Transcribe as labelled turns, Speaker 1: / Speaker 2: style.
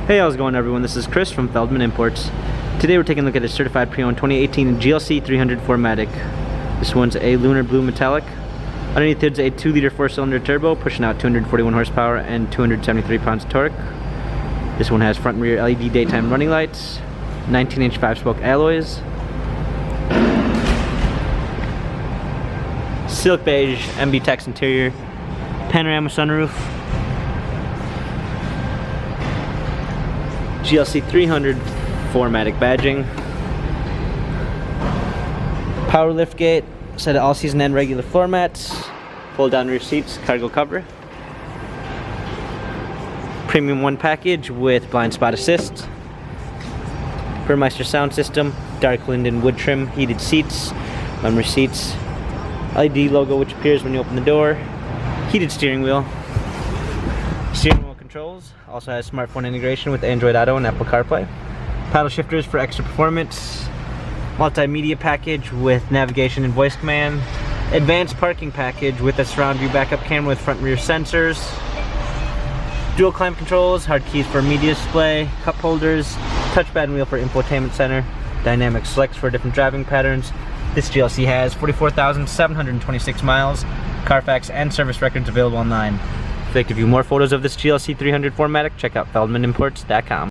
Speaker 1: Hey, how's it going everyone? This is Chris from Feldmann Imports. Today we're taking a look at a certified pre-owned 2018 GLC 300 4MATIC. This one's a lunar blue metallic. Underneath it's a 2-liter 4-cylinder turbo pushing out 241 horsepower and 273 pounds of torque. This one has front and rear LED daytime running lights, 19-inch 5-spoke alloys, silk beige MB Tex interior, panorama sunroof, GLC 300 4MATIC badging, power lift gate, set of all season and regular floor mats, fold down rear seats, cargo cover, premium 1 package with blind spot assist, Burmeister sound system, dark linden wood trim, heated seats, memory seats, LED logo which appears when you open the door, heated steering wheel controls, also has smartphone integration with Android Auto and Apple CarPlay, paddle shifters for extra performance, multimedia package with navigation and voice command, advanced parking package with a surround view backup camera with front and rear sensors, dual climate controls, hard keys for media display, cup holders, touchpad and wheel for infotainment center, dynamic selects for different driving patterns. This GLC has 44,726 miles, Carfax and service records available online. If you'd like to view more photos of this GLC 300 4MATIC, check out feldmanimports.com.